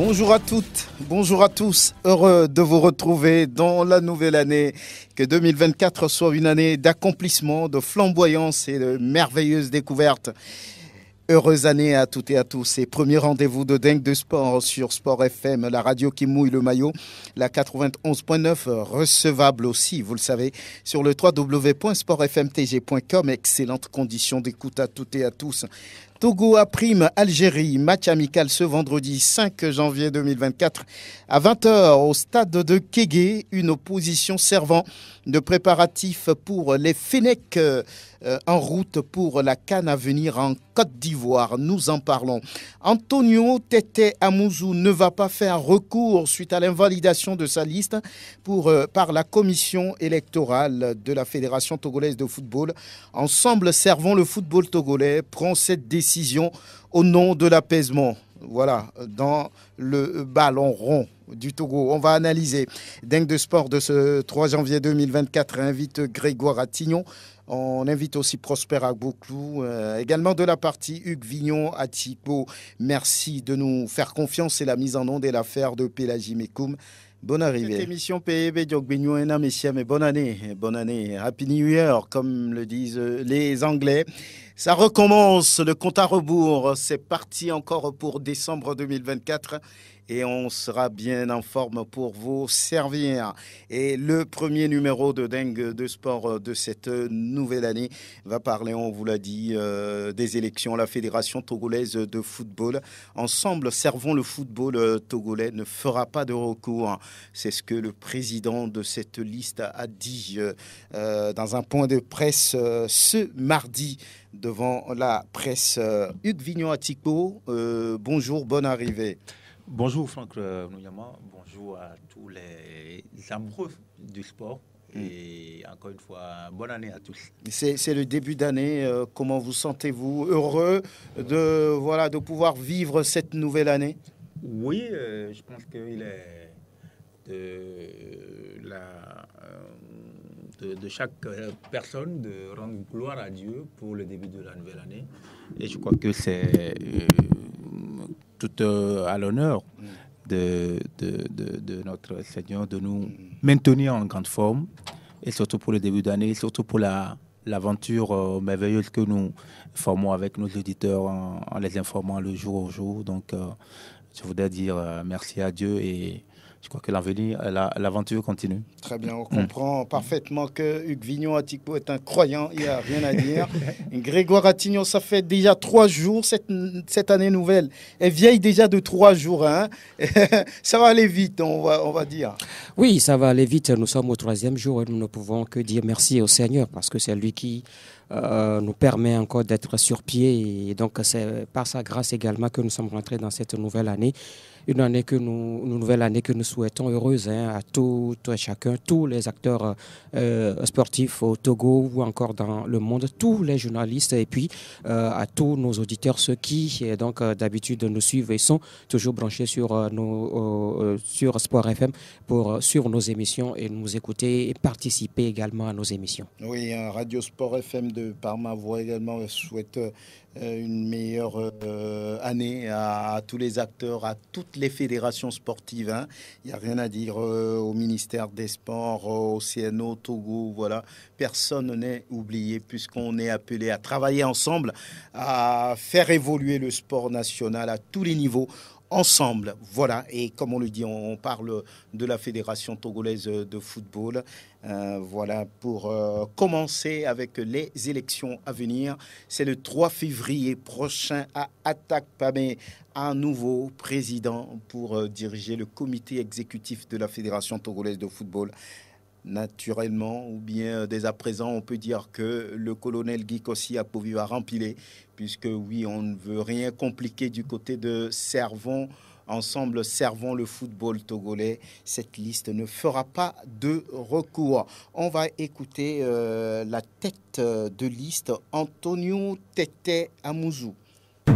Bonjour à toutes, bonjour à tous. Heureux de vous retrouver dans la nouvelle année. Que 2024 soit une année d'accomplissement, de flamboyance et de merveilleuses découvertes. Heureuse année à toutes et à tous. Et premier rendez-vous de Dingue de Sport sur Sport FM, la radio qui mouille le maillot, la 91.9, recevable aussi, vous le savez, sur le www.sportfmtg.com. Excellente condition d'écoute à toutes et à tous. Togo à prime Algérie, match amical ce vendredi 5 janvier 2024 à 20h au stade de Kégué, une opposition servant de préparatifs pour les Fennecs en route pour la CAN à venir en Côte d'Ivoire. Nous en parlons. Antonio Tete Amouzou ne va pas faire recours suite à l'invalidation de sa liste par la commission électorale de la Fédération togolaise de football. Ensemble, servons le football togolais, prend cette décision au nom de l'apaisement. Voilà, dans le ballon rond du Togo. On va analyser. Dingue de sport de ce 3 janvier 2024 invite Grégoire Attignon. On invite aussi Prosper Agbouklou, également de la partie Hugues Vignon Atiko. Merci de nous faire confiance. C'est la mise en onde et l'affaire de Pélagie Mekoum. Bonne arrivée. Cette émission PEB Djokbenyo Ena Messia, mais bonne année, Happy New Year, comme le disent les Anglais. Ça recommence, le compte à rebours, c'est parti encore pour décembre 2024 et on sera bien en forme pour vous servir. Et le premier numéro de Dingue de sport de cette nouvelle année va parler, on vous l'a dit, des élections à la Fédération togolaise de football. Ensemble, servons le football togolais, ne fera pas de recours. C'est ce que le président de cette liste a dit dans un point de presse ce mardi devant la presse. Hugues Vignon Atiko, bonjour, bonne arrivée. Bonjour Franck Nouyama, bonjour à tous les amoureux du sport et encore une fois, bonne année à tous. C'est le début d'année, comment vous sentez-vous? Heureux de pouvoir vivre cette nouvelle année? Oui, je pense qu'il est de chaque personne de rendre gloire à Dieu pour le début de la nouvelle année. Et je crois que c'est tout à l'honneur de notre Seigneur de nous maintenir en grande forme, et surtout pour le début d'année, surtout pour l'aventure merveilleuse que nous formons avec nos auditeurs en les informant le jour au jour. Donc, je voudrais dire merci à Dieu et je crois que l'aventure continue. Très bien, on comprend parfaitement que Hugues Vignon Atiko est un croyant, il n'y a rien à dire. Grégoire Attignon, ça fait déjà 3 jours, cette année nouvelle. Elle vieille déjà de 3 jours. Hein. Ça va aller vite, on va dire. Oui, ça va aller vite. Nous sommes au 3e jour et nous ne pouvons que dire merci au Seigneur parce que c'est lui qui nous permet encore d'être sur pied. Et donc, c'est par sa grâce également que nous sommes rentrés dans cette nouvelle année. Une nouvelle année que nous souhaitons heureuse à tout et chacun, tous les acteurs sportifs au Togo ou encore dans le monde, tous les journalistes et puis à tous nos auditeurs, ceux qui donc d'habitude nous suivent et sont toujours branchés sur sur Sport FM sur nos émissions et nous écouter et participer également à nos émissions. Oui, Radio Sport FM de par ma voix également souhaite une meilleure année à tous les acteurs, à toutes les fédérations sportives. Hein. Il n'y a rien à dire au ministère des Sports, au CNO, Togo, voilà. Personne n'est oublié puisqu'on est appelé à travailler ensemble, à faire évoluer le sport national à tous les niveaux. Ensemble, voilà, et comme on le dit, on parle de la Fédération togolaise de football. Voilà, pour commencer avec les élections à venir. C'est le 3 février prochain à Atakpamé, un nouveau président pour diriger le comité exécutif de la Fédération togolaise de football. Naturellement, ou bien dès à présent, on peut dire que le colonel Guy Kossi Akpovi va rempiler, puisque oui, on ne veut rien compliquer du côté de servons le football togolais. Cette liste ne fera pas de recours. On va écouter la tête de liste, Antonio Tete Amouzou.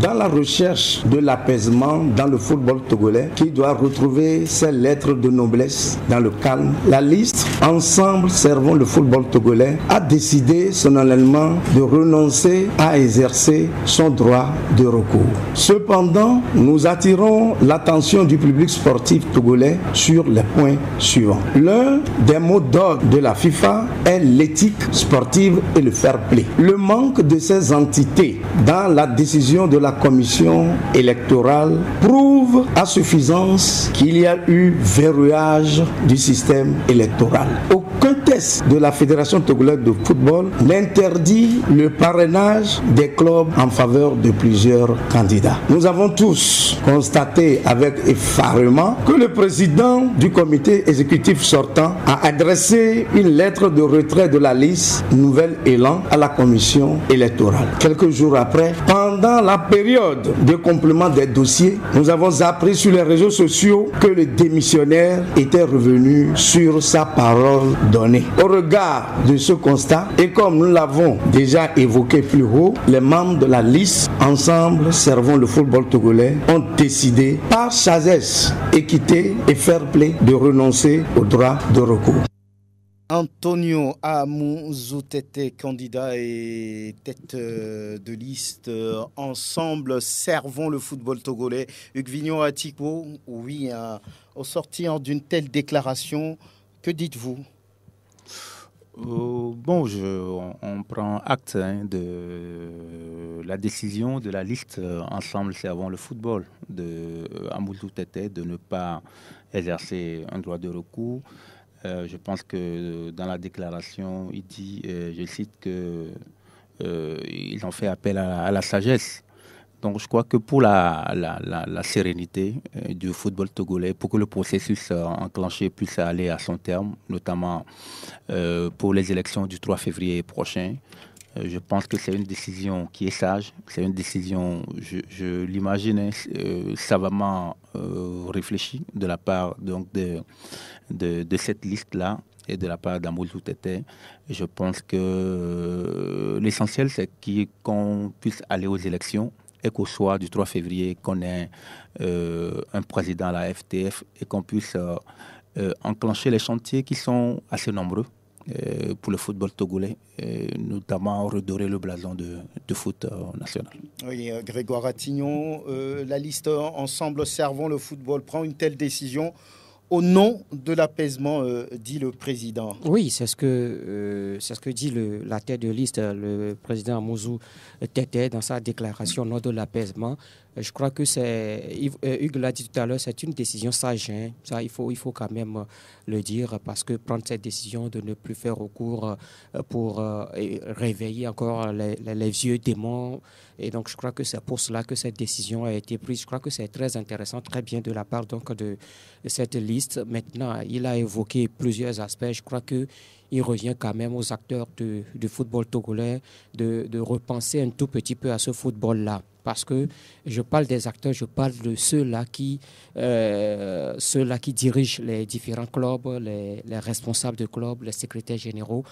dans la recherche de l'apaisement dans le football togolais qui doit retrouver ses lettres de noblesse dans le calme, la liste Ensemble servons le football togolais a décidé solennellement de renoncer à exercer son droit de recours. Cependant, nous attirons l'attention du public sportif togolais sur les points suivants. L'un des mots d'ordre de la FIFA est l'éthique sportive et le fair play. Le manque de ces entités dans la décision de la commission électorale prouve à suffisance qu'il y a eu verrouillage du système électoral. Aucun test de la Fédération togolaise de football n'interdit le parrainage des clubs en faveur de plusieurs candidats. Nous avons tous constaté avec effarement que le président du comité exécutif sortant a adressé une lettre de retrait de la liste Nouvel Élan à la commission électorale. Quelques jours après, pendant la période de complément des dossiers, nous avons appris sur les réseaux sociaux que le démissionnaire était revenu sur sa parole donnée. Au regard de ce constat, et comme nous l'avons déjà évoqué plus haut, les membres de la liste Ensemble servons le football togolais ont décidé par sagesse, équité et fair play de renoncer au droit de recours. Antonio Amuzoutete, candidat et tête de liste Ensemble servons le football togolais. Hugues Vignon-Atiko, oui, au sortir d'une telle déclaration, que dites-vous? On prend acte de la décision de la liste Ensemble servons le football de Amuzoutete de ne pas exercer un droit de recours. Je pense que dans la déclaration, il dit, je cite, qu'ils ont fait appel à la sagesse. Donc je crois que pour la sérénité du football togolais, pour que le processus enclenché puisse aller à son terme, notamment pour les élections du 3 février prochain, je pense que c'est une décision qui est sage. C'est une décision, je l'imagine, savamment réfléchie de la part donc, de cette liste-là et de la part d'Amuzoutete. Je pense que l'essentiel, c'est qu'on puisse aller aux élections et qu'au soir du 3 février, qu'on ait un président à la FTF et qu'on puisse enclencher les chantiers qui sont assez nombreux pour le football togolais, notamment redorer le blason de foot national. Oui, Grégoire Attignon, la liste Ensemble servons le football prend une telle décision au nom de l'apaisement, dit le président. Oui, c'est ce que dit la tête de liste, le président Amuzoutete dans sa déclaration au nom de l'apaisement. Je crois que Hugues l'a dit tout à l'heure, c'est une décision sage. Hein. Ça, il faut quand même le dire, parce que prendre cette décision de ne plus faire recours pour réveiller encore les vieux démons. Et donc, je crois que c'est pour cela que cette décision a été prise. Je crois que c'est très intéressant, très bien de la part donc, de cette liste. Maintenant, il a évoqué plusieurs aspects. Je crois qu'il revient quand même aux acteurs du football togolais de repenser un tout petit peu à ce football-là. Parce que je parle des acteurs, je parle de ceux-là qui dirigent les différents clubs, les responsables de clubs, les secrétaires généraux.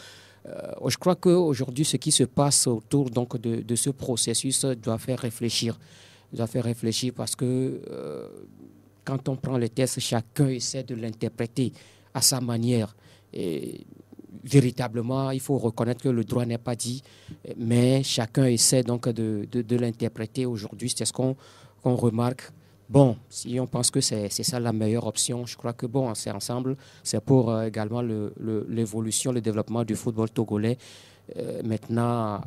Je crois qu'aujourd'hui, ce qui se passe autour donc, de ce processus doit faire réfléchir. Parce que quand on prend les tests, chacun essaie de l'interpréter à sa manière. Et véritablement, il faut reconnaître que le droit n'est pas dit, mais chacun essaie donc de l'interpréter aujourd'hui. C'est ce qu'on remarque. Bon, si on pense que c'est ça la meilleure option, je crois que bon, c'est ensemble. C'est pour également l'évolution, le développement du football togolais. Maintenant,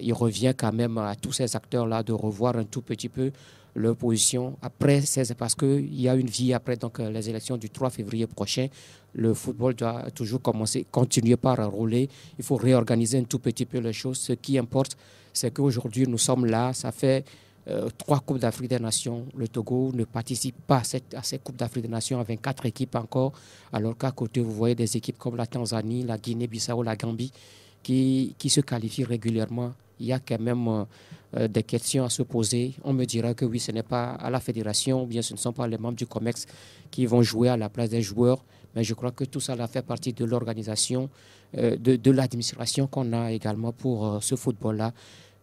il revient quand même à tous ces acteurs-là de revoir un tout petit peu leur position. Après, c'est parce qu'il y a une vie après donc, les élections du 3 février prochain. Le football doit toujours continuer par rouler. Il faut réorganiser un tout petit peu les choses. Ce qui importe, c'est qu'aujourd'hui, nous sommes là. Ça fait 3 Coupes d'Afrique des Nations. Le Togo ne participe pas à ces Coupes d'Afrique des Nations avec 4 équipes encore. Alors qu'à côté, vous voyez des équipes comme la Tanzanie, la Guinée-Bissau, la Gambie qui se qualifient régulièrement. Il y a quand même des questions à se poser. On me dira que oui, ce n'est pas à la fédération ou bien ce ne sont pas les membres du COMEX qui vont jouer à la place des joueurs. Mais je crois que tout ça fait partie de l'organisation, de l'administration qu'on a également pour ce football-là.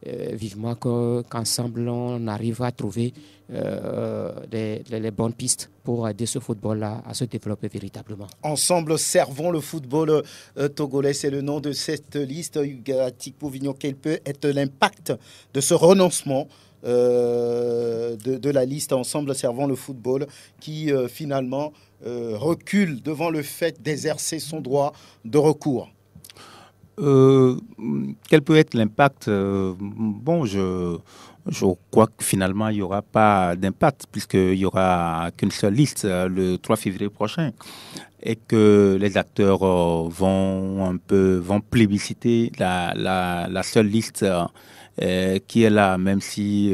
vivement qu'ensemble on arrive à trouver les bonnes pistes pour aider ce football-là à se développer véritablement. Ensemble, servons le football togolais, c'est le nom de cette liste. Hugues Atikpo-Vignon, quel peut être l'impact de ce renoncement de la liste Ensemble, servons le football qui finalement recule devant le fait d'exercer son droit de recours? Quel peut être l'impact? Bon, je crois que finalement, il n'y aura pas d'impact puisqu'il n'y aura qu'une seule liste le 3 février prochain et que les acteurs vont plébisciter la seule liste qui est là, même si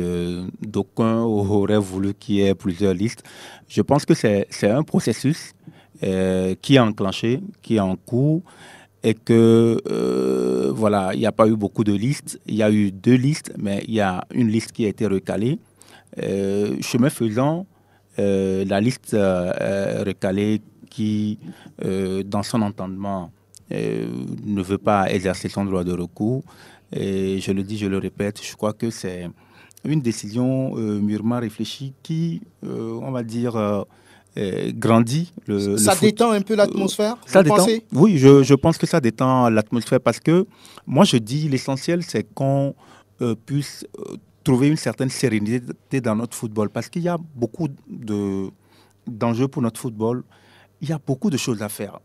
d'aucuns auraient voulu qu'il y ait plusieurs listes. Je pense que c'est un processus qui est enclenché, qui est en cours. Et que, voilà, il n'y a pas eu beaucoup de listes. Il y a eu 2 listes, mais il y a une liste qui a été recalée. Chemin faisant, la liste recalée qui, dans son entendement, ne veut pas exercer son droit de recours. Et je le dis, je le répète, je crois que c'est une décision mûrement réfléchie qui, on va dire... grandit. Ça détend un peu l'atmosphère, ça vous détend, pensez? Oui, je pense que ça détend l'atmosphère parce que moi je dis l'essentiel c'est qu'on puisse trouver une certaine sérénité dans notre football parce qu'il y a beaucoup d'enjeux pour notre football. Il y a beaucoup de choses à faire.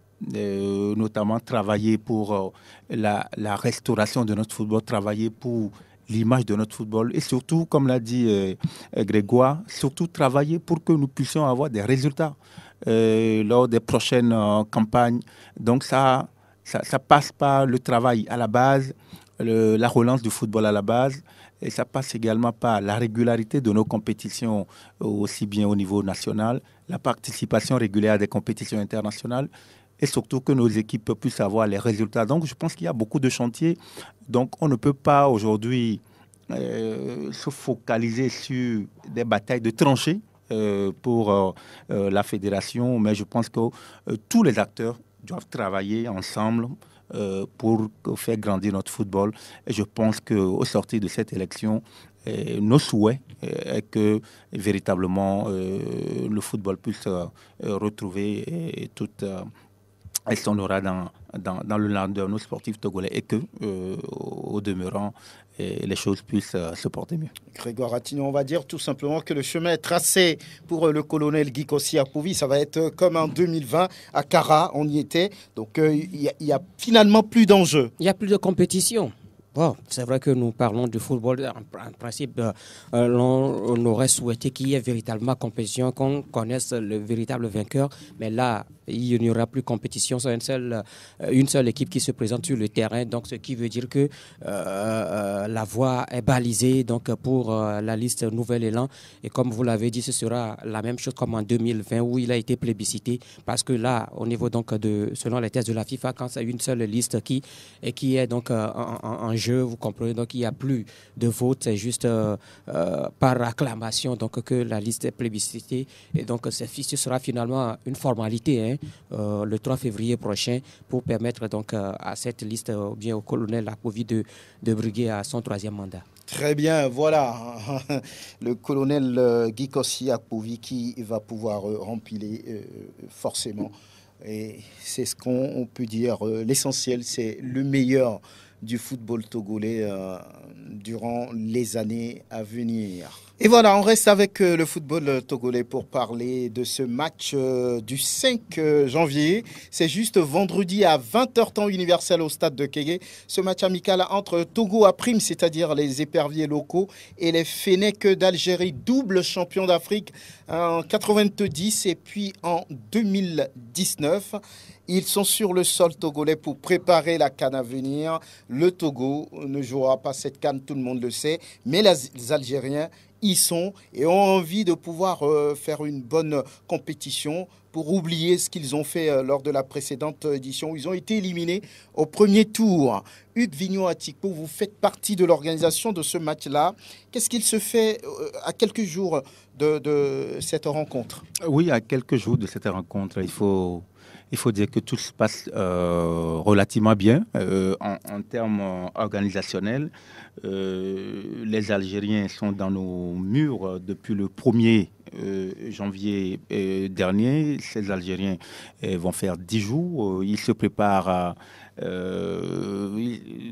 Notamment travailler pour la restauration de notre football, travailler pour l'image de notre football et surtout, comme l'a dit Grégoire, surtout travailler pour que nous puissions avoir des résultats lors des prochaines campagnes. Donc ça passe par le travail à la base, la relance du football à la base et ça passe également par la régularité de nos compétitions aussi bien au niveau national, la participation régulière à des compétitions internationales et surtout que nos équipes puissent avoir les résultats. Donc, je pense qu'il y a beaucoup de chantiers. Donc, on ne peut pas aujourd'hui se focaliser sur des batailles de tranchées pour la fédération, mais je pense que tous les acteurs doivent travailler ensemble pour faire grandir notre football. Et je pense qu'au sortir de cette élection, nos souhaits est que véritablement le football puisse retrouver toute... et son aura dans le landerneau sportif togolais et que, au demeurant, les choses puissent se porter mieux. Grégoire Atignon, on va dire tout simplement que le chemin est tracé pour le colonel Guy Kossi-Akpovi. Ça va être comme en 2020 à Kara, on y était. Donc il y a finalement plus d'enjeux. Il n'y a plus de compétition. Bon, c'est vrai que nous parlons du football. En principe, on aurait souhaité qu'il y ait véritablement compétition, qu'on connaisse le véritable vainqueur. Mais là, il n'y aura plus compétition. C'est une seule équipe qui se présente sur le terrain. Donc, ce qui veut dire que la voie est balisée donc, pour la liste Nouvel Élan. Et comme vous l'avez dit, ce sera la même chose comme en 2020 où il a été plébiscité. Parce que là, au niveau donc selon les tests de la FIFA, quand c'est une seule liste qui est donc en jeu, vous comprenez, donc il n'y a plus de vote, c'est juste par acclamation donc, que la liste est plébiscitée. Et donc, ce sera finalement une formalité le 3 février prochain pour permettre donc, à cette liste, bien au colonel Akpovi de briguer à son 3e mandat. Très bien, voilà le colonel Guy Kossi-Akpovi qui va pouvoir remplir forcément. Et c'est ce qu'on peut dire. L'essentiel, c'est le meilleur du football togolais durant les années à venir. Et voilà, on reste avec le football togolais pour parler de ce match du 5 janvier. C'est juste vendredi à 20h temps universel au stade de Kégué. Ce match amical entre Togo à prime, c'est-à-dire les éperviers locaux, et les Fennecs d'Algérie, double champion d'Afrique en 90 et puis en 2019. Ils sont sur le sol togolais pour préparer la CAN à venir. Le Togo ne jouera pas cette CAN, tout le monde le sait, mais les Algériens y sont et ont envie de pouvoir faire une bonne compétition pour oublier ce qu'ils ont fait lors de la précédente édition où ils ont été éliminés au premier tour. Hugues Vignon-Atikpo, vous faites partie de l'organisation de ce match-là. Qu'est-ce qu'il se fait à quelques jours de cette rencontre? Oui, à quelques jours de cette rencontre, il faut il faut dire que tout se passe relativement bien en termes organisationnels. Les Algériens sont dans nos murs depuis le 1er janvier dernier. Ces Algériens vont faire 10 jours. Ils se préparent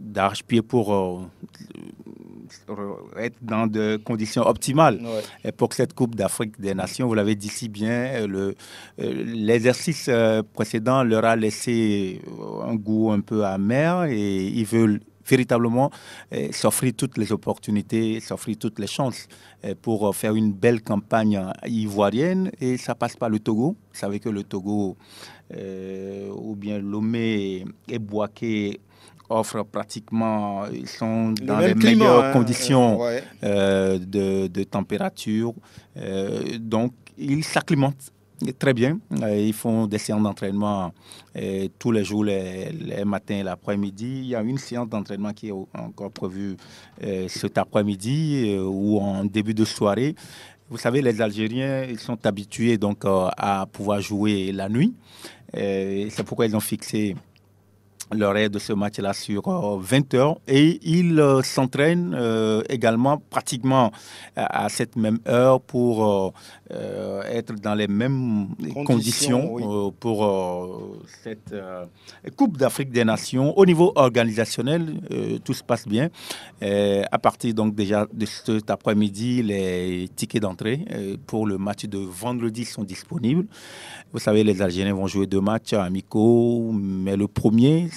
d'arrache-pied pour être dans des conditions optimales pour cette Coupe d'Afrique des Nations. Vous l'avez dit si bien, l'exercice précédent leur a laissé un goût un peu amer et ils veulent véritablement s'offrir toutes les opportunités, s'offrir toutes les chances pour faire une belle campagne ivoirienne. Et ça passe par le Togo. Vous savez que le Togo, ou bien Lomé et Bouaké, offrent pratiquement, ils sont dans les meilleures conditions de température. Donc, ils s'acclimatent très bien. Ils font des séances d'entraînement tous les jours, les matins et l'après-midi. Il y a une séance d'entraînement qui est encore prévue cet après-midi ou en début de soirée. Vous savez, les Algériens, ils sont habitués donc à pouvoir jouer la nuit. C'est pourquoi ils ont fixé l'horaire de ce match-là sur 20 heures et ils s'entraînent également pratiquement à cette même heure pour être dans les mêmes conditions pour cette Coupe d'Afrique des Nations. Au niveau organisationnel, tout se passe bien. À partir donc déjà de cet après-midi, les tickets d'entrée pour le match de vendredi sont disponibles. Vous savez, les Algériens vont jouer 2 matchs amicaux, mais le premier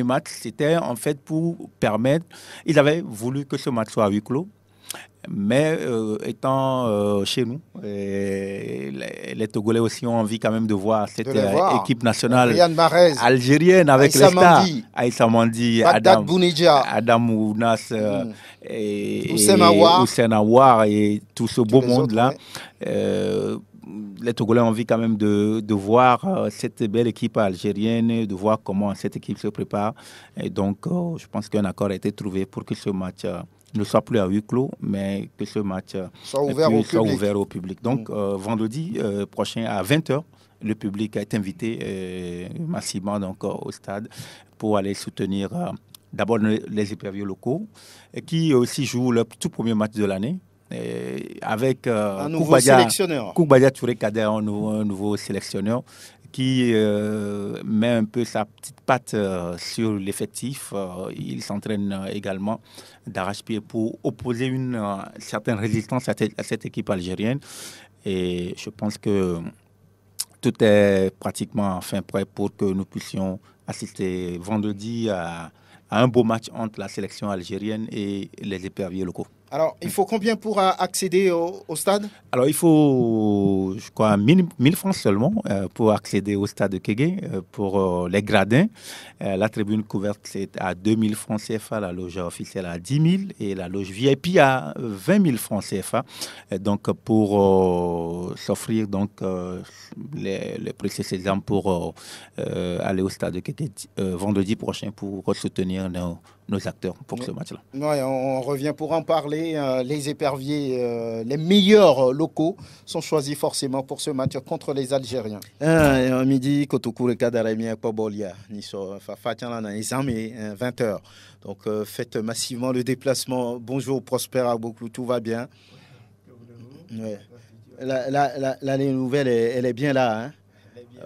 match, c'était en fait pour permettre... Ils avaient voulu que ce match soit à huis clos, mais étant chez nous, les Togolais aussi ont envie quand même de voir cette équipe nationale algérienne avec les stars. Aïssa Mandi, Adam Ounas, Houssen Aouar et tout ce beau monde-là. Les Togolais ont envie quand même de voir cette belle équipe algérienne, de voir comment cette équipe se prépare. Et donc, je pense qu'un accord a été trouvé pour que ce match ne soit plus à huis clos, mais que ce match soit ouvert au public. Donc, vendredi prochain à 20h, le public est invité massivement donc, au stade pour aller soutenir d'abord les éperviers locaux qui aussi jouent leur tout premier match de l'année. Avec un nouveau sélectionneur. Koubadia Touré Kader, un nouveau sélectionneur qui met un peu sa petite patte sur l'effectif. Il s'entraîne également d'arrache-pied pour opposer une certaine résistance à cette équipe algérienne. Et je pense que tout est pratiquement enfin prêt pour que nous puissions assister vendredi à un beau match entre la sélection algérienne et les éperviers locaux. Alors, il faut combien pour accéder au stade? Alors, il faut, je crois, 1000 francs seulement pour accéder au stade de Kégué. Pour les gradins, la tribune couverte, c'est à 2000 francs CFA, la loge officielle à 10 000 et la loge VIP à 20 000 francs CFA. Donc, pour s'offrir donc, les précieux sésame pour aller au stade de Kégué vendredi prochain pour soutenir nos acteurs pour ce match-là. Ouais, on revient pour en parler. Les éperviers, les meilleurs locaux sont choisis forcément pour ce match contre les Algériens. Midi, 20h. Donc faites massivement le déplacement. Bonjour, Prosper Agboklou, tout va bien? Ouais. L'année nouvelle, elle est bien là, hein?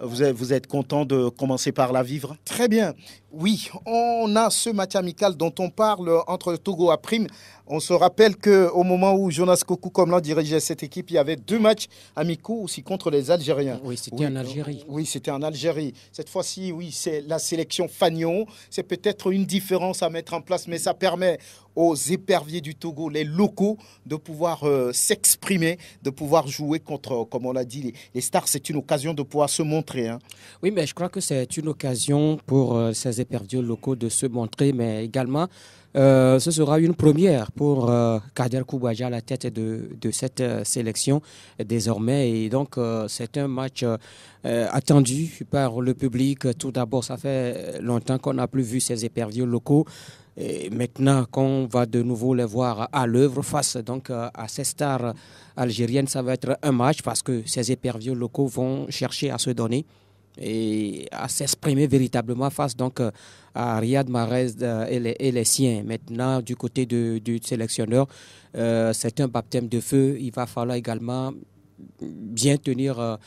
Vous êtes content de commencer par la vivre? Très bien. Oui, on a ce match amical dont on parle entre le Togo à Prime. On se rappelle qu'au moment où Jonas Kokou Komlan dirigeait cette équipe, il y avait 2 matchs amicaux aussi contre les Algériens. Oui, c'était en Algérie. Oui, c'était en Algérie. Cette fois-ci, oui, c'est la sélection Fagnon. C'est peut-être une différence à mettre en place, mais ça permet aux éperviers du Togo, les locaux, de pouvoir s'exprimer, de pouvoir jouer contre, comme on l'a dit, les stars. C'est une occasion de pouvoir se montrer. Hein. Oui, mais je crois que c'est une occasion pour ces éperviers locaux de se montrer, mais également ce sera une première pour Kader Koubadia à la tête de cette sélection désormais. Et donc, c'est un match attendu par le public. Tout d'abord, ça fait longtemps qu'on n'a plus vu ces éperviers locaux. Et maintenant qu'on va de nouveau les voir à l'œuvre face donc à ces stars algériennes, ça va être un match parce que ces éperviers locaux vont chercher à se donner et à s'exprimer véritablement face donc à Riyad Mahrez et les siens. Maintenant, du côté du sélectionneur, c'est un baptême de feu. Il va falloir également bien tenir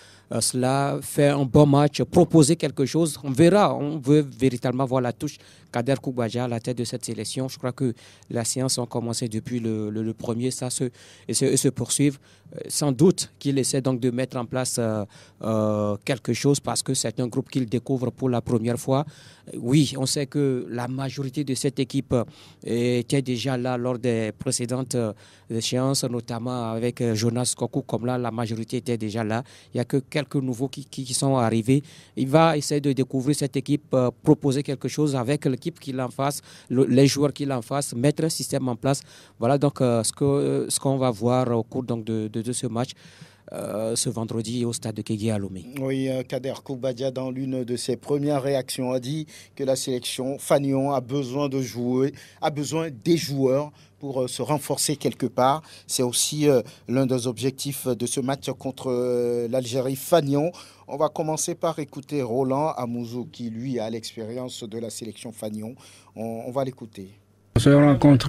cela, faire un bon match, proposer quelque chose. On verra, on veut véritablement voir la touche Kader Koubadia à la tête de cette sélection. Je crois que la séance a commencé depuis le premier, ça se poursuivre. Sans doute qu'il essaie donc de mettre en place quelque chose parce que c'est un groupe qu'il découvre pour la première fois. Oui, on sait que la majorité de cette équipe était déjà là lors des précédentes échéances, notamment avec Jonas Kokou, comme là, la majorité était déjà là. Il n'y a que quelques nouveaux qui sont arrivés. Il va essayer de découvrir cette équipe, proposer quelque chose avec l'équipe qu'il en face, les joueurs qu'il en face, mettre un système en place. Voilà donc ce qu'on va voir au cours donc, de ce match. Ce vendredi au stade de Kégué à Lomé. Oui, Kader Koubadia, dans l'une de ses premières réactions, a dit que la sélection Fagnon a besoin de jouer, a besoin des joueurs pour se renforcer quelque part. C'est aussi l'un des objectifs de ce match contre l'Algérie Fagnon. On va commencer par écouter Roland Amouzou qui, lui, a l'expérience de la sélection Fagnon. On va l'écouter. C'est une rencontre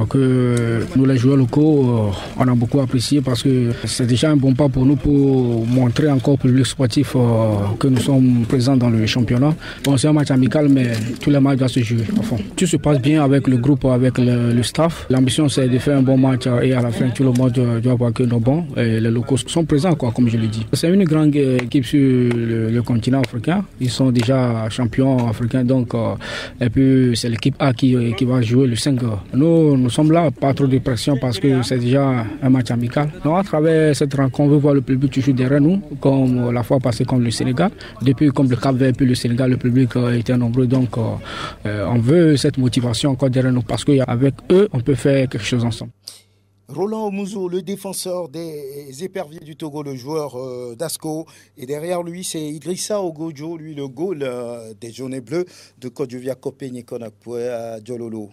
que nous, les joueurs locaux, on a beaucoup apprécié parce que c'est déjà un bon pas pour nous pour montrer encore au public sportif que nous sommes présents dans le championnat. Bon, c'est un match amical, mais tous les matchs doivent se jouer à fond. Tout se passe bien avec le groupe, avec le staff. L'ambition, c'est de faire un bon match et à la fin, tout le monde doit voir que nos bons et les locaux sont présents, comme je l'ai dit. C'est une grande équipe sur le continent africain. Ils sont déjà champions africains, donc et puis c'est l'équipe A qui va jouer le 5. Nous sommes là, pas trop de pression parce que c'est déjà un match amical. Donc, à travers cette rencontre, on veut voir le public toujours derrière nous, comme la fois passée contre le Sénégal. Depuis, comme le Cap-Vert puis le Sénégal, le public était nombreux. Donc, on veut cette motivation encore derrière nous parce qu'avec eux, on peut faire quelque chose ensemble. Roland Omouzou, le défenseur des éperviers du Togo, le joueur d'Asco. Et derrière lui, c'est Idrissa Ogojo, lui, le goal des jaunes et bleus de Kodjovia Kopé Konakwe à Djololo.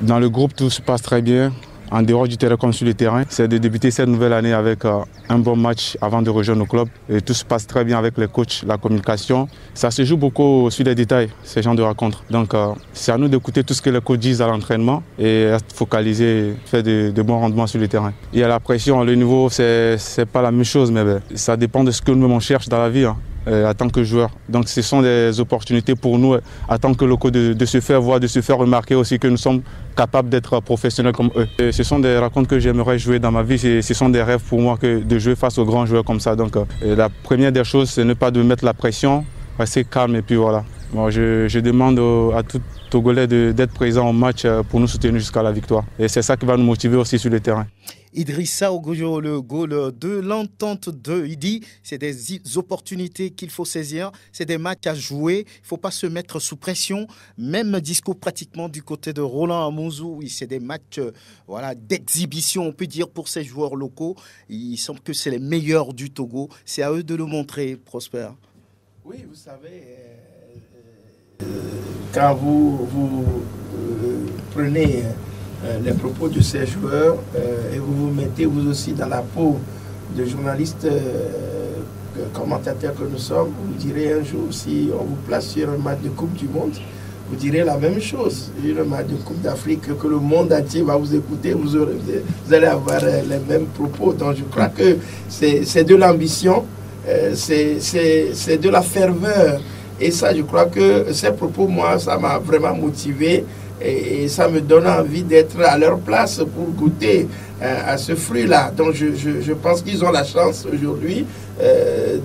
Dans le groupe, tout se passe très bien. En dehors du terrain comme sur le terrain, c'est de débuter cette nouvelle année avec un bon match avant de rejoindre le club. Et tout se passe très bien avec les coachs, la communication. Ça se joue beaucoup sur les détails, ces genres de rencontres. Donc c'est à nous d'écouter tout ce que les coachs disent à l'entraînement et à focaliser, faire de bons rendements sur le terrain. Il y a la pression, le niveau, c'est pas la même chose, mais ça dépend de ce que nous-mêmes on cherche dans la vie. En tant que joueur. Donc ce sont des opportunités pour nous, en tant que locaux, de se faire voir, de se faire remarquer aussi que nous sommes capables d'être professionnels comme eux. Et ce sont des rencontres que j'aimerais jouer dans ma vie. Ce sont des rêves pour moi de jouer face aux grands joueurs comme ça. Donc la première des choses, c'est ne pas de mettre la pression, rester calme et puis voilà. Bon, je demande à tout Togolais d'être présent au match pour nous soutenir jusqu'à la victoire. Et c'est ça qui va nous motiver aussi sur le terrain. Idrissa Ogojo, le goal de l'entente 2, il dit c'est des opportunités qu'il faut saisir, c'est des matchs à jouer, il ne faut pas se mettre sous pression. Même discours pratiquement du côté de Roland Amouzou, oui, c'est des matchs d'exhibition, on peut dire, pour ces joueurs locaux. Il semble que c'est les meilleurs du Togo. C'est à eux de le montrer, Prosper. Oui, vous savez, quand vous prenez les propos de ces joueurs et vous vous mettez vous aussi dans la peau de journalistes commentateurs que nous sommes, vous direz un jour, si on vous place sur un match de Coupe du Monde, vous direz la même chose. Le match de Coupe d'Afrique, que le monde entier va vous écouter, vous allez avoir les mêmes propos. Donc je crois que c'est de l'ambition, c'est de la ferveur. Et ça, je crois que ces propos, moi, ça m'a vraiment motivé et ça me donne envie d'être à leur place pour goûter à ce fruit-là. Donc, je pense qu'ils ont la chance aujourd'hui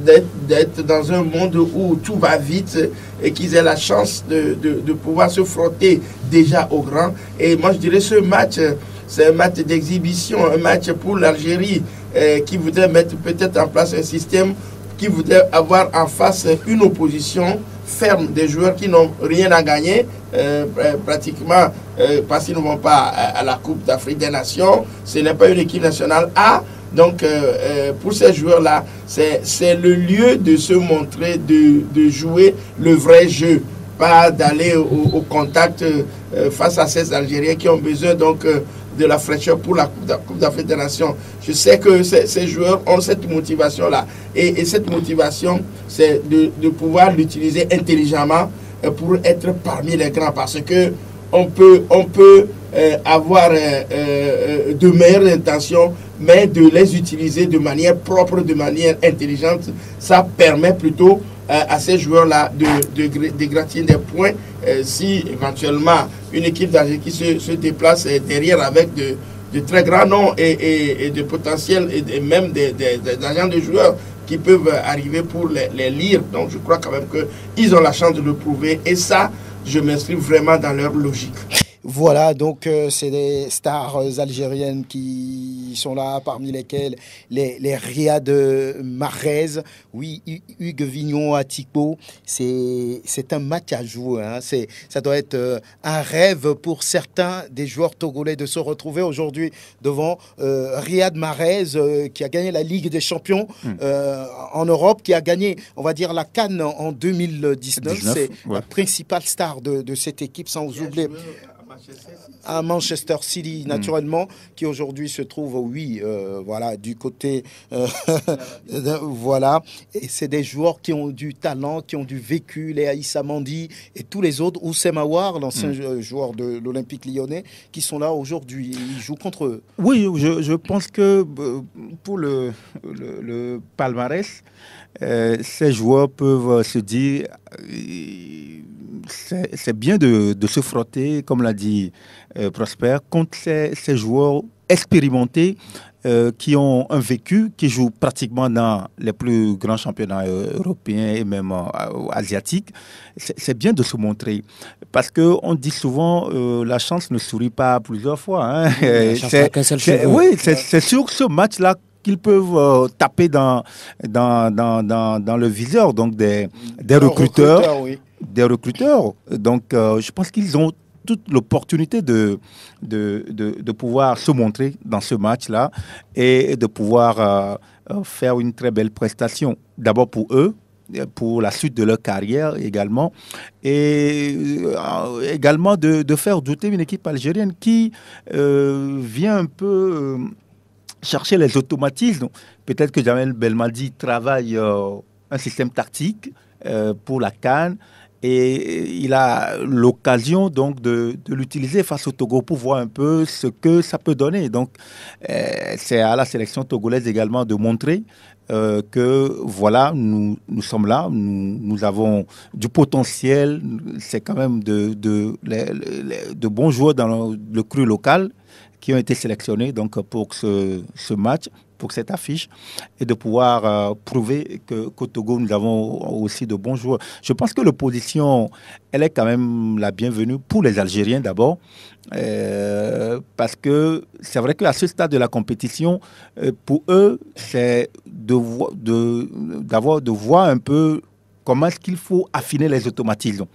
d'être dans un monde où tout va vite et qu'ils aient la chance de pouvoir se frotter déjà aux grands. Et moi, je dirais ce match, c'est un match d'exhibition, un match pour l'Algérie qui voudrait mettre peut-être en place un système qui voudrait avoir en face une opposition ferme, des joueurs qui n'ont rien à gagner, pratiquement parce qu'ils ne vont pas à la Coupe d'Afrique des Nations. Ce n'est pas une équipe nationale A. Donc, pour ces joueurs-là, c'est le lieu de se montrer, de jouer le vrai jeu, pas d'aller au contact face à ces Algériens qui ont besoin donc de la fraîcheur pour la Coupe d'Afrique des Nations. Je sais que ces joueurs ont cette motivation-là. Et cette motivation, c'est de pouvoir l'utiliser intelligemment pour être parmi les grands. Parce que on peut avoir de meilleures intentions, mais de les utiliser de manière propre, de manière intelligente, ça permet plutôt à ces joueurs-là de gratter des points si éventuellement une équipe d'Algérie qui se déplace derrière avec de très grands noms et de potentiel et même des agents de joueurs qui peuvent arriver pour les lire. Donc je crois quand même qu'ils ont la chance de le prouver et ça, je m'inscris vraiment dans leur logique. Voilà, donc c'est des stars algériennes qui sont là, parmi lesquelles les Riyad Mahrez, oui, Hugues Vignon à Tikpo. C'est un match à jouer, hein. Ça doit être un rêve pour certains des joueurs togolais de se retrouver aujourd'hui devant Riyad Mahrez qui a gagné la Ligue des Champions en Europe, qui a gagné, on va dire, la CAN en 2019. C'est la principale star de cette équipe, sans oublier à Manchester City, naturellement, qui aujourd'hui se trouve, voilà, du côté, voilà, et c'est des joueurs qui ont du talent, qui ont du vécu, les Aïssa Mandi et tous les autres, Oussem Aouar, l'ancien joueur de l'Olympique Lyonnais, qui sont là aujourd'hui, ils jouent contre eux. Oui, je pense que pour le palmarès, ces joueurs peuvent se dire c'est bien de se frotter, comme l'a dit Prosper, contre ces joueurs expérimentés qui ont un vécu, qui jouent pratiquement dans les plus grands championnats européens et même asiatiques. C'est bien de se montrer. Parce qu'on dit souvent la chance ne sourit pas plusieurs fois. Hein. C'est sur ce match-là qu'ils peuvent taper dans le viseur, donc des recruteurs. Oui. Des recruteurs. Donc, je pense qu'ils ont toute l'opportunité de pouvoir se montrer dans ce match-là et de pouvoir faire une très belle prestation. D'abord pour eux, pour la suite de leur carrière également, et également de faire douter une équipe algérienne qui vient un peu chercher les automatismes. Peut-être que Jamel Belmadi travaille un système tactique pour la CAN, et il a l'occasion donc de l'utiliser face au Togo pour voir un peu ce que ça peut donner. Donc c'est à la sélection togolaise également de montrer que voilà, nous sommes là, nous avons du potentiel, c'est quand même de bons joueurs dans le cru local qui ont été sélectionnés donc pour ce match, pour cette affiche, et de pouvoir prouver qu'au Togo, nous avons aussi de bons joueurs. Je pense que l'opposition, elle est quand même la bienvenue pour les Algériens d'abord, parce que c'est vrai qu'à ce stade de la compétition, pour eux, c'est de voir un peu comment est-ce qu'il faut affiner les automatismes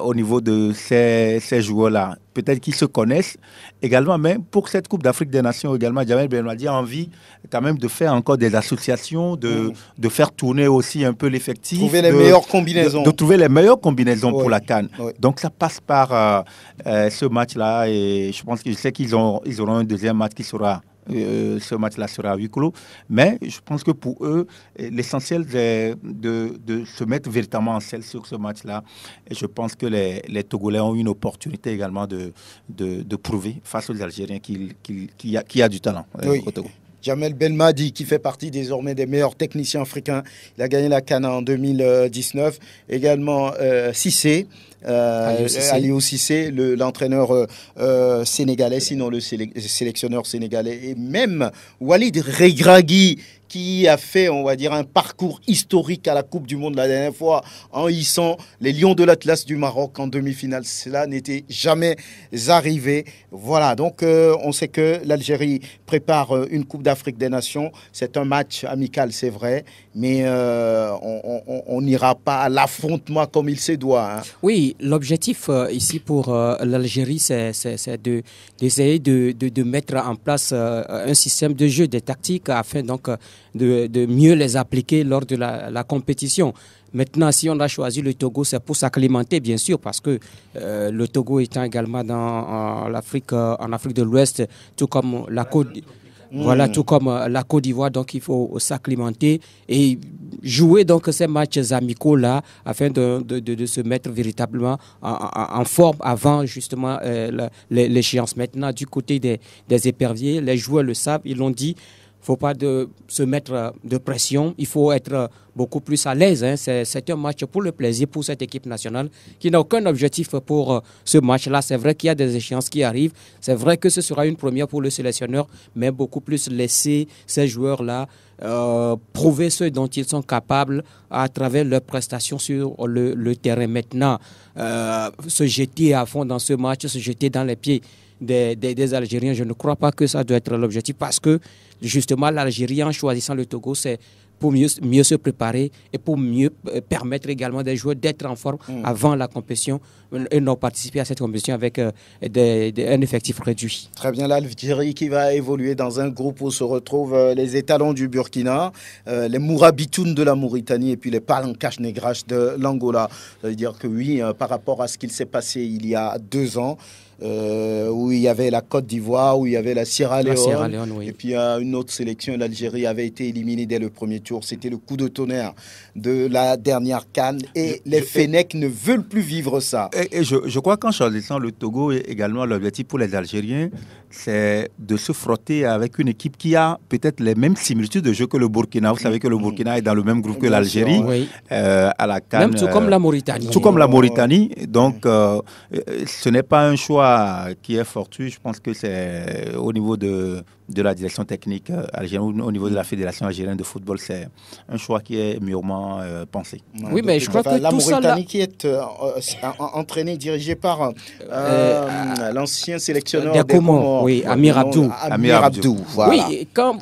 au niveau de ces joueurs-là. Peut-être qu'ils se connaissent également, mais pour cette Coupe d'Afrique des Nations également, Jamel Belmadi a envie quand même de faire encore des associations, de faire tourner aussi un peu l'effectif. Trouver les meilleures combinaisons. De trouver les meilleures combinaisons pour la CAN. Oui. Donc ça passe par ce match-là, et je sais qu'ils auront un deuxième match qui sera... ce match-là sera à huis clos, mais je pense que pour eux, l'essentiel est de se mettre véritablement en selle sur ce match-là. Et je pense que les Togolais ont une opportunité également de prouver face aux Algériens qu'il y a du talent au Togo. Jamel Belmadi, qui fait partie désormais des meilleurs techniciens africains. Il a gagné la CAN en 2019. Également Cissé, Aliou Cissé, l'entraîneur sénégalais, sinon le sélectionneur sénégalais. Et même Walid Regragui, qui a fait, on va dire, un parcours historique à la Coupe du Monde la dernière fois en hissant les Lions de l'Atlas du Maroc en demi-finale. Cela n'était jamais arrivé. Voilà, donc on sait que l'Algérie prépare une Coupe d'Afrique des Nations. C'est un match amical, c'est vrai, mais on n'ira pas à l'affrontement comme il se doit. Hein. Oui, l'objectif ici pour l'Algérie, c'est d'essayer de mettre en place un système de jeu, des tactiques, afin donc de mieux les appliquer lors de la compétition. Maintenant, si on a choisi le Togo, c'est pour s'acclimater, bien sûr, parce que le Togo étant également en Afrique de l'Ouest, tout comme la Côte d'Ivoire, donc il faut s'acclimater et jouer donc ces matchs amicaux là afin de se mettre véritablement en forme avant justement l'échéance. Maintenant, du côté des éperviers, les joueurs le savent, ils l'ont dit. Il ne faut pas se mettre de pression, il faut être beaucoup plus à l'aise. Hein. C'est un match pour le plaisir pour cette équipe nationale qui n'a aucun objectif pour ce match-là. C'est vrai qu'il y a des échéances qui arrivent, c'est vrai que ce sera une première pour le sélectionneur, mais beaucoup plus laisser ces joueurs-là prouver ce dont ils sont capables à travers leurs prestations sur le terrain. Maintenant, se jeter à fond dans ce match, se jeter dans les pieds des Algériens, je ne crois pas que ça doit être l'objectif, parce que justement l'Algérie, en choisissant le Togo, c'est pour mieux se préparer et pour mieux permettre également des joueurs d'être en forme avant la compétition et non participer à cette compétition avec un effectif réduit. Très bien, l'Algérie qui va évoluer dans un groupe où se retrouvent les étalons du Burkina, les Mourabitoun de la Mauritanie et puis les Palancash Negrash de l'Angola. Ça veut dire que oui, par rapport à ce qu'il s'est passé il y a 2 ans, où il y avait la Côte d'Ivoire, où il y avait la Sierra Leone, oui. Et puis une autre sélection, l'Algérie avait été éliminée dès le premier tour. C'était le coup de tonnerre de la dernière CAN et les Fennecs ne veulent plus vivre ça. Et je crois qu'en choisissant le Togo, également l'objectif pour les Algériens, c'est de se frotter avec une équipe qui a peut-être les mêmes similitudes de jeu que le Burkina. Vous savez que le Burkina est dans le même groupe que l'Algérie, oui. À la CAN. Même tout comme la Mauritanie. Tout comme la Mauritanie. Donc, ce n'est pas un choix qui est fortuit. Je pense que c'est au niveau de la direction technique algérienne, au niveau de la Fédération algérienne de football, c'est un choix qui est mûrement pensé. Oui, mais je crois que la tout Mauritanie ça... qui est entraînée, dirigée par l'ancien sélectionneur des Comores. Oui, Amir Abdou. Amir Abdou, voilà. Oui, quand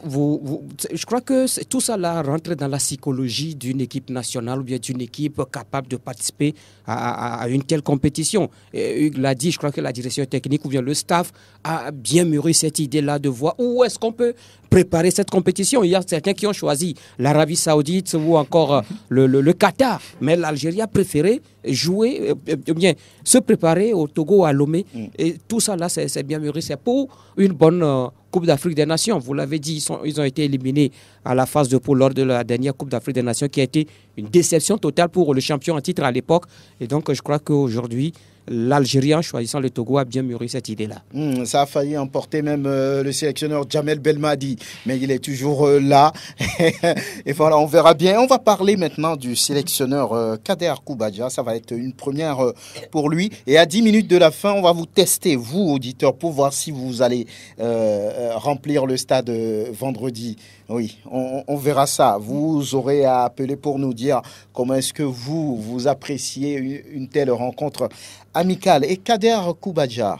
je crois que tout ça là rentre dans la psychologie d'une équipe nationale ou bien d'une équipe capable de participer à une telle compétition. Et Hugues l'a dit, je crois que la direction technique ou bien le staff a bien mûri cette idée-là de voir où est-ce qu'on peut préparer cette compétition. Il y a certains qui ont choisi l'Arabie Saoudite ou encore le Qatar, mais l'Algérie a préféré jouer, bien se préparer au Togo, à Lomé. Et tout ça là, c'est bien mûri. C'est pour une bonne Coupe d'Afrique des Nations. Vous l'avez dit, ils ont été éliminés à la phase de poule lors de la dernière Coupe d'Afrique des Nations, qui a été une déception totale pour le champion en titre à l'époque. Et donc, je crois qu'aujourd'hui, l'Algérie, en choisissant le Togo, a bien mûri cette idée-là. Ça a failli emporter même le sélectionneur Djamel Belmadi, mais il est toujours là. Et voilà, on verra bien. On va parler maintenant du sélectionneur Kader Koubadia. Ça va être une première pour lui. Et à 10 minutes de la fin, on va vous tester, vous, auditeurs, pour voir si vous allez remplir le stade vendredi. Oui, on verra ça. Vous aurez à appeler pour nous dire comment est-ce que vous appréciez une telle rencontre amicale. Et Kader Koubadia.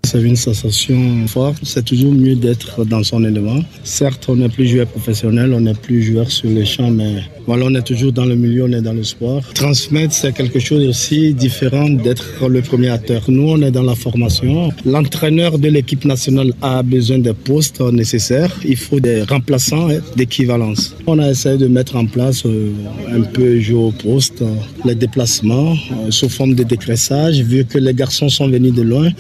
C'est une sensation forte, c'est toujours mieux d'être dans son élément. Certes, on n'est plus joueur professionnel, on n'est plus joueur sur les champs, mais voilà, on est toujours dans le milieu, on est dans le sport. Transmettre, c'est quelque chose aussi différent d'être le premier acteur. Nous, on est dans la formation. L'entraîneur de l'équipe nationale a besoin des postes nécessaires. Il faut des remplaçants d'équivalence. On a essayé de mettre en place un peu jouer au poste, les déplacements sous forme de décrassage, vu que les garçons sont venus de loin.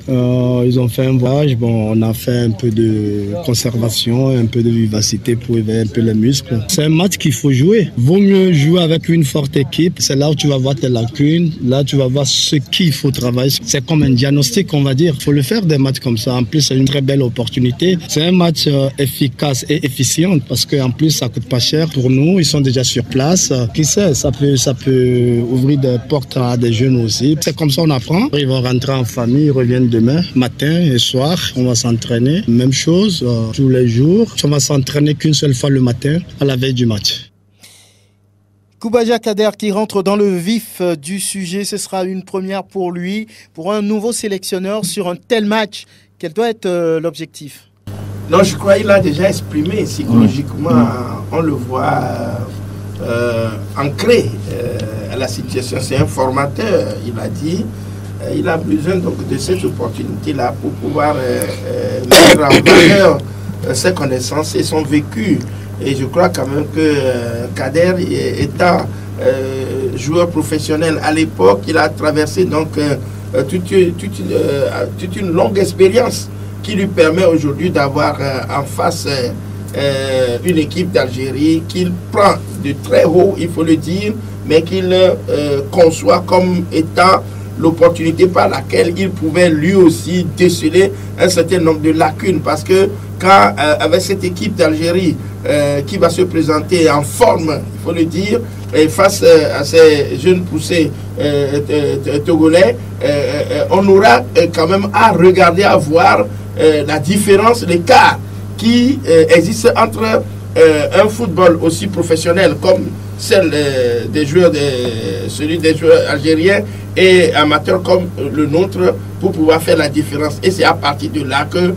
Ils ont fait un voyage, on a fait un peu de conservation, un peu de vivacité pour éveiller un peu les muscles. C'est un match qu'il faut jouer. Vaut mieux jouer avec une forte équipe. C'est là où tu vas voir tes lacunes, là tu vas voir ce qu'il faut travailler. C'est comme un diagnostic, on va dire. Il faut le faire des matchs comme ça. En plus, c'est une très belle opportunité. C'est un match efficace et efficient parce qu'en plus, ça coûte pas cher pour nous. Ils sont déjà sur place. Qui sait, ça peut ouvrir des portes à des jeunes aussi. C'est comme ça on apprend. Ils vont rentrer en famille, ils reviennent demain matin. matin et soir. On va s'entraîner. Même chose tous les jours. On va s'entraîner qu'une seule fois le matin à la veille du match. Koubadia Kader qui rentre dans le vif du sujet. Ce sera une première pour lui, pour un nouveau sélectionneur sur un tel match. Quel doit être l'objectif? Non, je crois qu'il a déjà exprimé psychologiquement. On le voit ancré à la situation. C'est un formateur, il a dit. Il a besoin donc de cette opportunité-là pour pouvoir mettre en valeur ses connaissances et son vécu. Et je crois quand même que Kader, étant joueur professionnel à l'époque, il a traversé donc toute une longue expérience qui lui permet aujourd'hui d'avoir en face une équipe d'Algérie qu'il prend de très haut, il faut le dire, mais qu'il conçoit comme étant l'opportunité par laquelle il pouvait lui aussi déceler un certain nombre de lacunes. Parce que quand, avec cette équipe d'Algérie qui va se présenter en forme, il faut le dire, et face à ces jeunes poussés togolais, on aura quand même à regarder, à voir la différence, l'écart qui existe entre un football aussi professionnel comme celle celui des joueurs algériens et amateurs comme le nôtre pour pouvoir faire la différence. Et c'est à partir de là que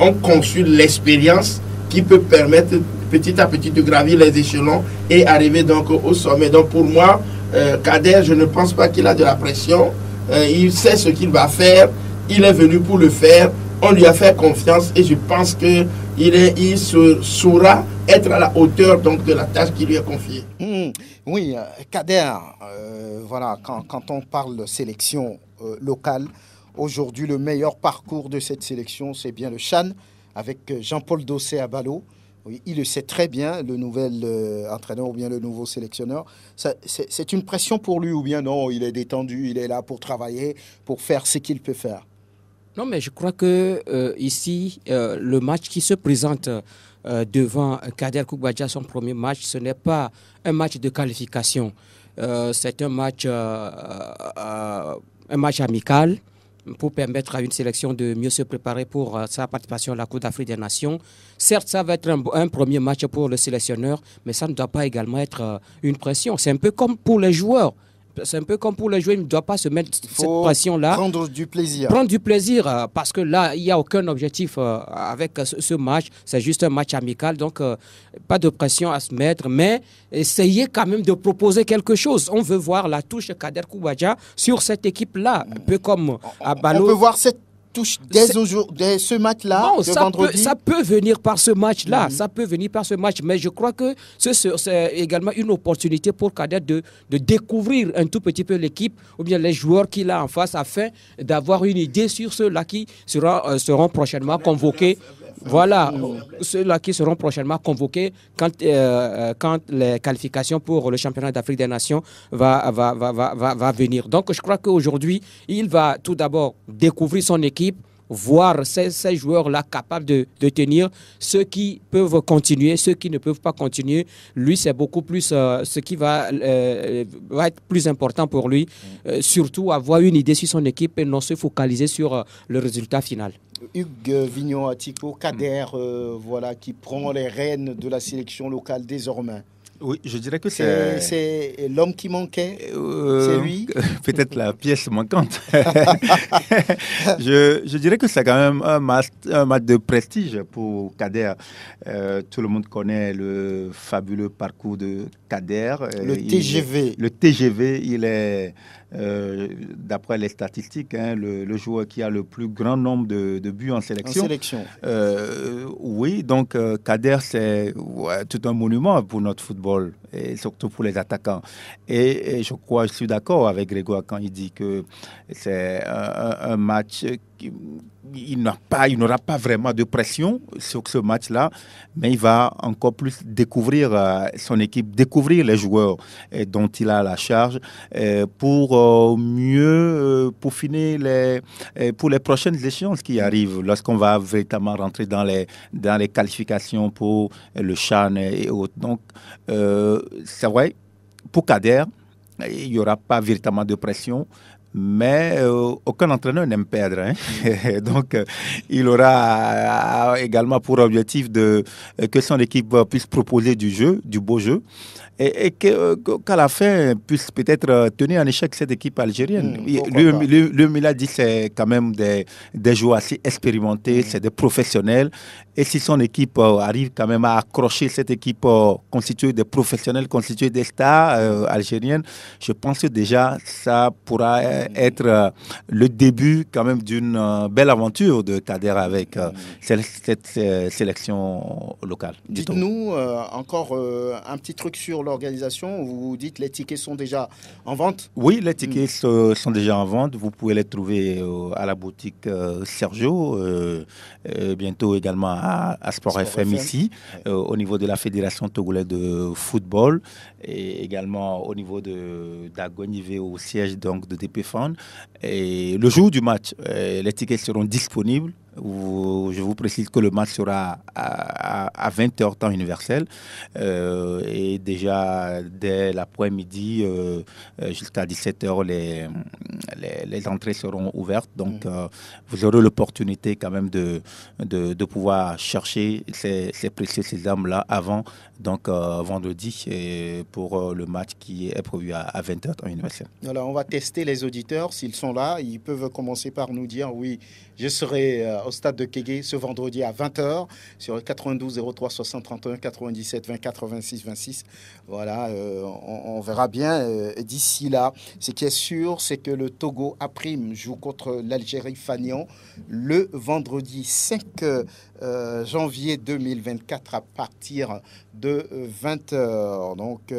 on conçut l'expérience qui peut permettre petit à petit de gravir les échelons et arriver donc au sommet. Donc pour moi, Kader, je ne pense pas qu'il a de la pression. Il sait ce qu'il va faire. Il est venu pour le faire. On lui a fait confiance et je pense qu'il saura être à la hauteur donc, de la tâche qui lui est confiée. Oui, Kader, voilà, quand on parle de sélection locale, aujourd'hui le meilleur parcours de cette sélection, c'est bien le CHAN avec Jean-Paul Dossé à Ballot. Oui, il le sait très bien, le nouvel entraîneur ou bien le nouveau sélectionneur. C'est une pression pour lui ou bien non, il est détendu, il est là pour travailler, pour faire ce qu'il peut faire. Non, mais je crois que ici, le match qui se présente devant Kader Koubadia, son premier match, ce n'est pas un match de qualification. C'est un match amical pour permettre à une sélection de mieux se préparer pour sa participation à la Coupe d'Afrique des Nations. Certes, ça va être un premier match pour le sélectionneur, mais ça ne doit pas également être une pression. C'est un peu comme pour les joueurs. C'est un peu comme pour les joueurs, il ne doit pas se mettre cette pression-là. Prendre du plaisir. Prendre du plaisir, parce que là, il n'y a aucun objectif avec ce match. C'est juste un match amical, donc pas de pression à se mettre, mais essayez quand même de proposer quelque chose. On veut voir la touche Kader Koubadia sur cette équipe-là, un peu comme à Ballot. On peut voir cette touche dès ce match-là, bon, de vendredi. Ça peut venir par ce match-là, ça peut venir par ce match, mais je crois que c'est également une opportunité pour Kader de découvrir un tout petit peu l'équipe ou bien les joueurs qu'il a en face afin d'avoir une idée sur ceux-là qui seront prochainement convoqués. Voilà, ceux-là qui seront prochainement convoqués quand les qualifications pour le championnat d'Afrique des Nations va venir. Donc je crois qu'aujourd'hui, il va tout d'abord découvrir son équipe, voir ces joueurs-là capables de tenir, ceux qui peuvent continuer, ceux qui ne peuvent pas continuer. Lui, c'est beaucoup plus ce qui va être plus important pour lui, surtout avoir une idée sur son équipe et non se focaliser sur le résultat final. Hugues Vignon-Atiko, Kader, voilà, qui prend les rênes de la sélection locale désormais. Oui, je dirais que c'est l'homme qui manquait, c'est lui. Peut-être la pièce manquante. je dirais que c'est quand même un match de prestige pour Kader. Tout le monde connaît le fabuleux parcours de Kader. Le TGV. Le TGV, il est, d'après les statistiques, le joueur qui a le plus grand nombre de buts en sélection. Oui, donc Kader, c'est tout un monument pour notre football. Et surtout pour les attaquants. Et je suis d'accord avec Grégoire quand il dit que c'est un match il n'aura pas vraiment de pression sur ce match-là, mais il va encore plus découvrir son équipe, découvrir les joueurs dont il a la charge pour mieux peaufiner pour les prochaines échéances qui arrivent, lorsqu'on va véritablement rentrer dans les qualifications pour le CHAN et autres. Donc, c'est vrai, pour Kader, il n'y aura pas véritablement de pression. Mais aucun entraîneur n'aime perdre. Hein. Donc, il aura également pour objectif que son équipe puisse proposer du jeu, du beau jeu, et qu'à la fin puisse peut-être tenir en échec cette équipe algérienne. Lui, a dit c'est quand même des joueurs assez expérimentés, c'est des professionnels. Et si son équipe arrive quand même à accrocher cette équipe constituée des professionnels, constituée des stars algériennes, je pense que déjà ça pourra être le début quand même d'une belle aventure de Kader avec cette sélection locale. Dites-nous encore un petit truc sur l'organisation. Vous dites les tickets sont déjà en vente? Oui, les tickets sont déjà en vente. Vous pouvez les trouver à la boutique Sergio, bientôt également à Sport FM ici, au niveau de la Fédération togolaise de football, et également au niveau d'Agonivé au siège donc de DPFON. Et le jour du match, les tickets seront disponibles. Je vous précise que le match sera à 20h temps universel et déjà dès l'après-midi jusqu'à 17h les entrées seront ouvertes, donc vous aurez l'opportunité quand même de pouvoir chercher ces précieux sésames-là avant donc vendredi pour le match qui est prévu à 20h temps universel. Alors on va tester les auditeurs s'ils sont là, ils peuvent commencer par nous dire oui, je serai au stade de Kégué ce vendredi à 20h sur le 92 03 60 31 97 20 86 26. Voilà, on verra bien d'ici là. Ce qui est sûr, c'est que le Togo A-Prime joue contre l'Algérie Fagnon le vendredi 5 janvier 2024 à partir de 20h. Donc,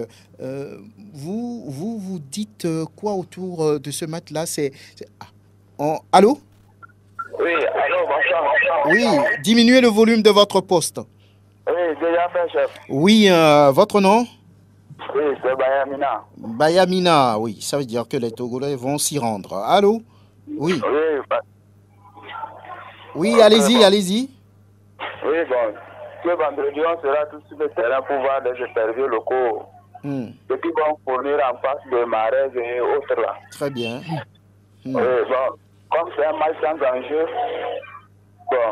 vous dites quoi autour de ce match-là? Allô? Oui, allô, bonsoir. Oui, diminuez le volume de votre poste. Oui, déjà fait, chef. Oui, votre nom? Oui, c'est Bayamina. Bayamina, oui, ça veut dire que les Togolais vont s'y rendre. Allô? Oui. Oui, allez-y. Oui, bon, ce vendredi, on sera tous sur le terrain pour voir des interviews locaux. Ceux qui vont fournir en face de Marais et autres là. Très bien. Oui, bon. Comme c'est un match sans enjeu, bon,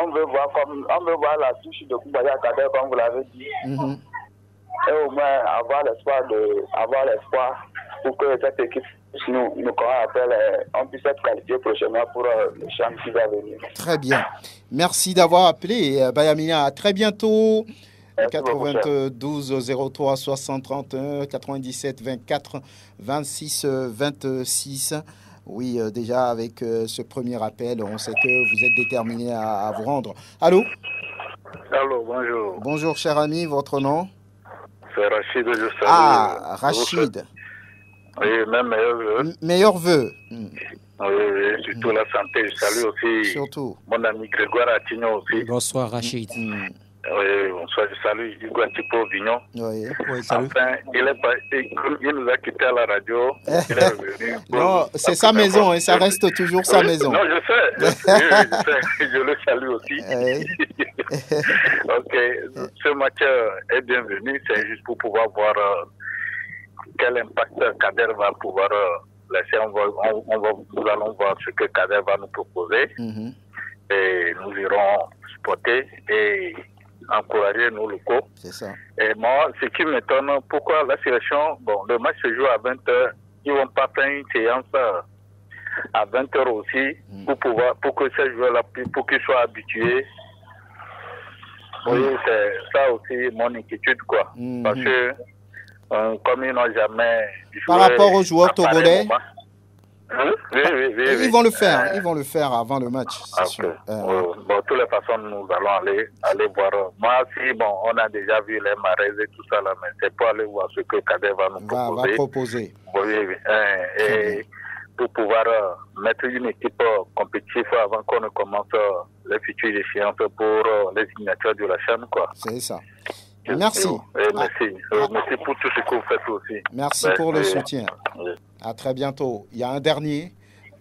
on veut voir la touche de Koubaya Kader, comme vous l'avez dit. Et au moins avoir l'espoir pour que cette équipe nous on puisse être qualifié prochainement pour le champ qui va venir. Très bien. Merci d'avoir appelé, Bayamina. À très bientôt. 92 03 60 31 97 24 26 26. Oui, déjà avec ce premier appel, on sait que vous êtes déterminé à vous rendre. Allô? Allô, bonjour. Bonjour, cher ami, votre nom? C'est Rachid, je salue. Ah, Rachid. Oui, même meilleurs vœux. Meilleurs vœux. Oui, surtout la santé. Je salue aussi surtout mon ami Grégoire Attignon aussi. Bonsoir, Rachid. Oui, bonsoir, je salue Hugo Antipo Vignon. Oui, salut. Enfin, il nous a quitté à la radio. Il est revenu. Non, c'est sa maison, et ça reste toujours sa maison. Non, je sais, je le salue aussi. Ok, ce match est bienvenu, c'est juste pour pouvoir voir quel impact Kader va pouvoir laisser. Nous allons voir ce que Kader va nous proposer. Et nous irons supporter et encourager nos locaux. C'est ça. Et moi, ce qui m'étonne, pourquoi la sélection, bon, le match se joue à 20h, ils ne vont pas faire une séance à 20h aussi, pour que ces joueurs-là, pour qu'ils soient habitués. Oui, c'est ça aussi mon inquiétude, quoi. Parce que, comme ils n'ont jamais joué. Par rapport aux joueurs togolais, oui. Ils vont le faire avant le match, c'est sûr. Bon, de toutes les façons, nous allons aller voir. Moi, si, bon, on a déjà vu les Marais et tout ça, là, mais c'est pour aller voir ce que Kader va nous proposer. Oui. Et pour pouvoir mettre une équipe compétitive avant qu'on ne commence les futures échéances pour les signatures de la chaîne, quoi. C'est ça. Merci. Merci pour tout ce que vous faites aussi. Merci pour le soutien. À très bientôt. Il y a un dernier.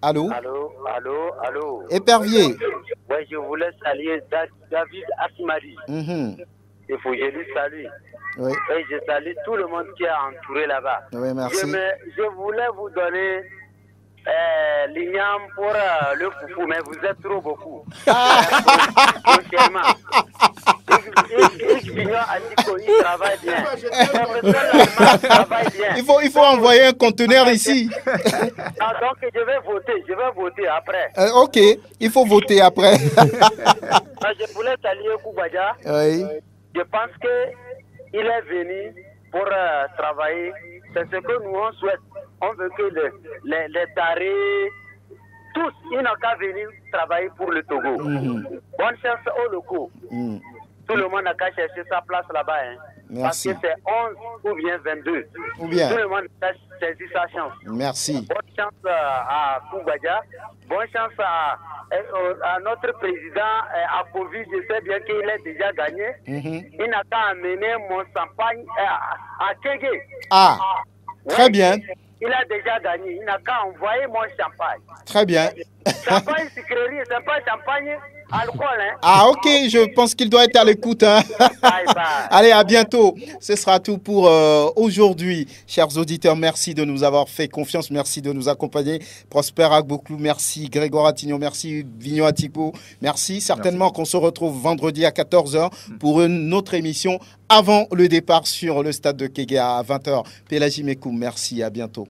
Allô? Allô. Épervier. Oui, je voulais saluer David Asmari. il faut que je lui salue. Oui. Et je salue tout le monde qui est entouré là-bas. Oui, merci. Je voulais vous donner l'igname pour le foufou, mais vous êtes trop beaucoup. Prochainement. Il travaille bien. Il faut envoyer un conteneur ici. Donc je vais voter après. Ok, il faut voter après. Je voulais saluer Koubadia. Oui. Je pense qu'il est venu pour travailler. C'est ce que nous on souhaite. On veut que les tarés, tous, ils n'ont qu'à venir travailler pour le Togo. Bonne chance aux locaux. Tout le monde n'a qu'à chercher sa place là-bas. Hein. Merci. Parce que c'est 11 ou bien 22. Ou bien. Tout le monde a saisi sa chance. Merci. Bonne chance à Koubadia. Bonne chance à notre président, à Covid. Je sais bien qu'il a déjà gagné. Il n'a qu'à amener mon champagne à Kégué. Ah, très bien. Il a déjà gagné. Il n'a qu'à envoyer mon champagne. Très bien. Champagne sucrerie, c'est pas champagne alcool. Hein? Ah, ok, je pense qu'il doit être à l'écoute. Hein. Allez, à bientôt. Ce sera tout pour aujourd'hui. Chers auditeurs, merci de nous avoir fait confiance. Merci de nous accompagner. Prosper Agboklou, merci. Grégoire Attignon, merci. Vignon Atipo, merci. Certainement qu'on se retrouve vendredi à 14h pour une autre émission avant le départ sur le stade de Kégué à 20h. Pélagie Mekoum, merci. À bientôt.